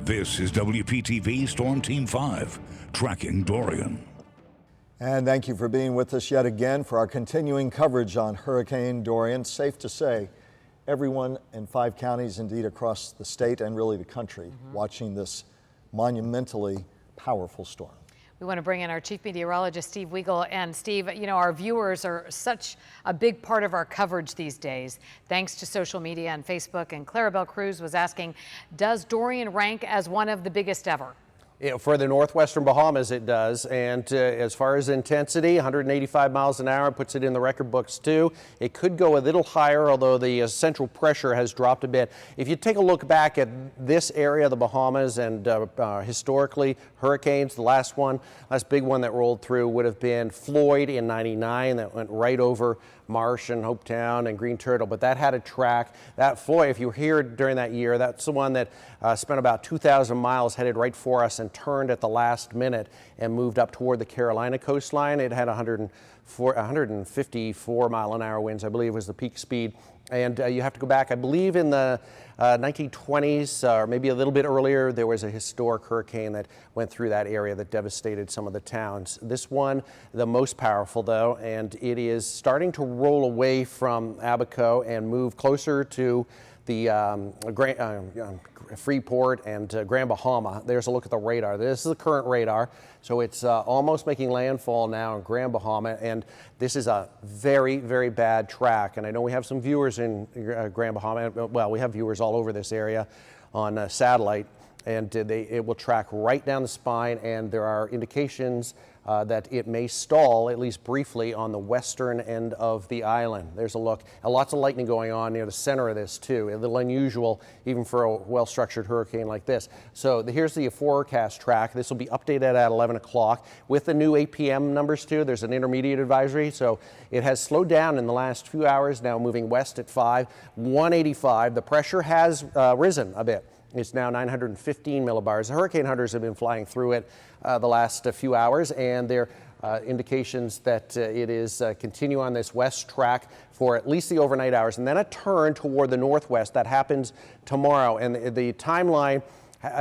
This is WPTV Storm Team 5, tracking Dorian. And thank you for being with us yet again for our continuing coverage on Hurricane Dorian. Safe to say, everyone in 5 counties, indeed across the state and really the country, watching this monumentally powerful storm. We want to bring in our chief meteorologist, Steve Weigel. And Steve, you know, our viewers are such a big part of our coverage these days, thanks to social media and Facebook. And Clarabelle Cruz was asking, does Dorian rank as one of the biggest ever? You know, for the northwestern Bahamas, it does. And as far as intensity, 185 miles an hour puts it in the record books too. It could go a little higher, although the central pressure has dropped a bit. If you take a look back at this area of the Bahamas and historically hurricanes, the last big one that rolled through would have been Floyd in '99 that went right over Marsh and Hopetown and Green Turtle, but that had a track. That Floyd, if you were here during that year, that's the one that spent about 2,000 miles headed right for us and turned at the last minute and moved up toward the Carolina coastline. It had 154 mile an hour winds, I believe was the peak speed. And you have to go back, I believe in the 1920s, or maybe a little bit earlier, there was a historic hurricane that went through that area that devastated some of the towns. This one, the most powerful though, and it is starting to roll away from Abaco and move closer to the Freeport and Grand Bahama. There's a look at the radar. This is the current radar. So it's almost making landfall now in Grand Bahama, and this is a very, very bad track. And I know we have some viewers in Grand Bahama. Well, we have viewers all over this area on satellite, and it will track right down the spine, and there are indications that it may stall, at least briefly, on the western end of the island. There's a look. Lots of lightning going on near the center of this, too. A little unusual, even for a well-structured hurricane like this. So here's the forecast track. This will be updated at 11 o'clock with the new 8 p.m. numbers, too. There's an intermediate advisory, so it has slowed down in the last few hours, now moving west at 185. The pressure has risen a bit. It's now 915 millibars. The hurricane hunters have been flying through it the last few hours, and there are indications that it is continue on this west track for at least the overnight hours, and then a turn toward the northwest. That happens tomorrow, and the timeline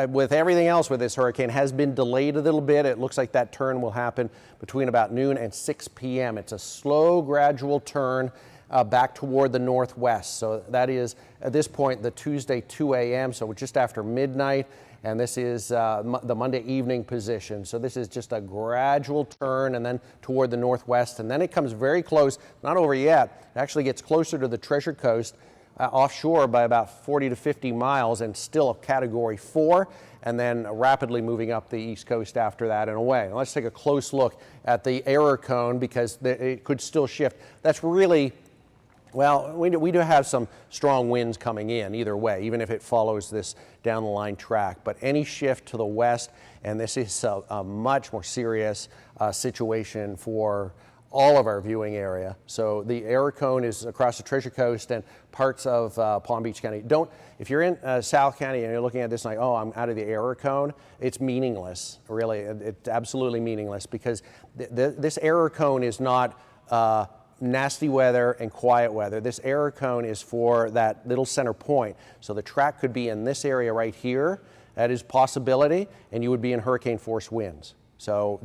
with everything else with this hurricane has been delayed a little bit. It looks like that turn will happen between about noon and 6 p.m. It's a slow, gradual turn back toward the northwest. So that is, at this point, the Tuesday 2 a.m., so just after midnight, and this is the Monday evening position. So this is just a gradual turn and then toward the northwest, and then it comes very close, not over yet, it actually gets closer to the Treasure Coast, offshore by about 40 to 50 miles, and still a Category 4, and then rapidly moving up the east coast after that and away. Let's take a close look at the error cone, because it could still shift. That's really, well, we do have some strong winds coming in either way, even if it follows this down the line track. But any shift to the west, and this is a much more serious situation for all of our viewing area. So the error cone is across the Treasure Coast and parts of Palm Beach County. If you're in South County and you're looking at this like, oh, I'm out of the error cone, it's meaningless, really. It's absolutely meaningless, because this error cone is not nasty weather and quiet weather. This error cone is for that little center point. So the track could be in this area right here. That is possibility, and you would be in hurricane force winds. So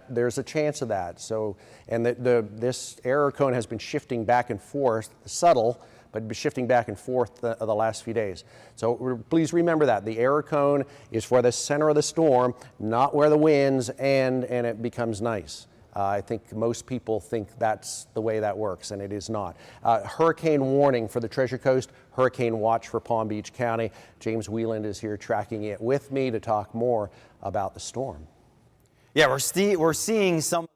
there's a chance of that. So, and this error cone has been shifting back and forth, subtle, but shifting back and forth the last few days. So please remember that. The error cone is for the center of the storm, not where the winds end and it becomes nice. I think most people think that's the way that works, and it is not. Hurricane warning for the Treasure Coast, hurricane watch for Palm Beach County. James Wieland is here tracking it with me to talk more about the storm. Yeah, we're seeing some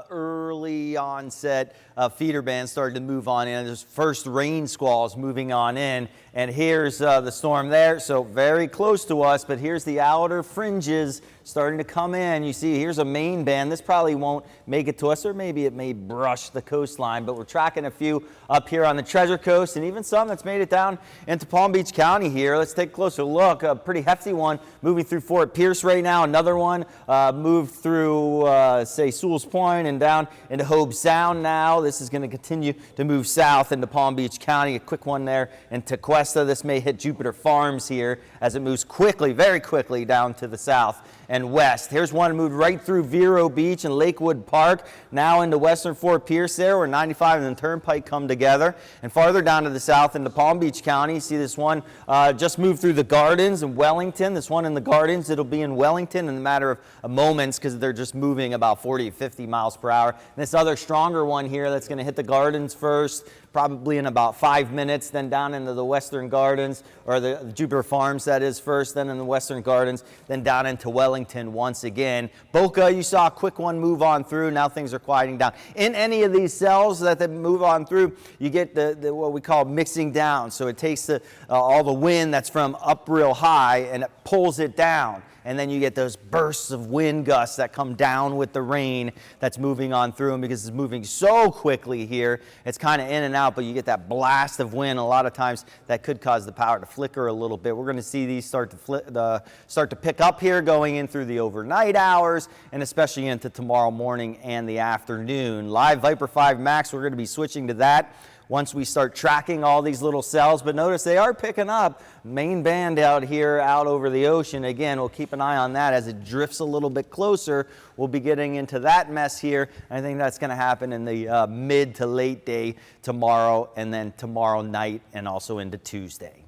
early onset feeder bands starting to move on in. There's first rain squalls moving on in, and here's the storm there, so very close to us, but here's the outer fringes starting to come in. You see, here's a main band. This probably won't make it to us, or maybe it may brush the coastline, but we're tracking a few up here on the Treasure Coast, and even some that's made it down into Palm Beach County here. Let's take a closer look. A pretty hefty one moving through Fort Pierce right now. Another one moved through, say, Sewell's Point and moving down into Hobe Sound now. This is going to continue to move south into Palm Beach County. A quick one there in Tequesta. This may hit Jupiter Farms here as it moves quickly, very quickly down to the south and west. Here's one moved right through Vero Beach and Lakewood Park, now into Western Fort Pierce there, where 95 and the Turnpike come together. And farther down to the south into Palm Beach County, you see this one just moved through the Gardens and Wellington. This one in the Gardens, it'll be in Wellington in a matter of moments because they're just moving about 40 to 50 miles per hour. And this other stronger one here that's going to hit the Gardens first, probably in about 5 minutes, then down into the Western Gardens, or the Jupiter Farms that is first, then in the Western Gardens, then down into Wellington once again. Boca, you saw a quick one move on through. Now things are quieting down. In any of these cells that they move on through, you get the what we call mixing down. So it takes all the wind that's from up real high and it pulls it down. And then you get those bursts of wind gusts that come down with the rain that's moving on through them because it's moving so quickly here. It's kind of in and out, but you get that blast of wind. A lot of times that could cause the power to flicker a little bit. We're going to see these start to pick up here going in through the overnight hours and especially into tomorrow morning and the afternoon. Live Viper 5 Max, we're going to be switching to that once we start tracking all these little cells, but notice they are picking up. Main band out here out over the ocean. Again, we'll keep an eye on that as it drifts a little bit closer. We'll be getting into that mess here. I think that's going to happen in the mid to late day tomorrow and then tomorrow night and also into Tuesday.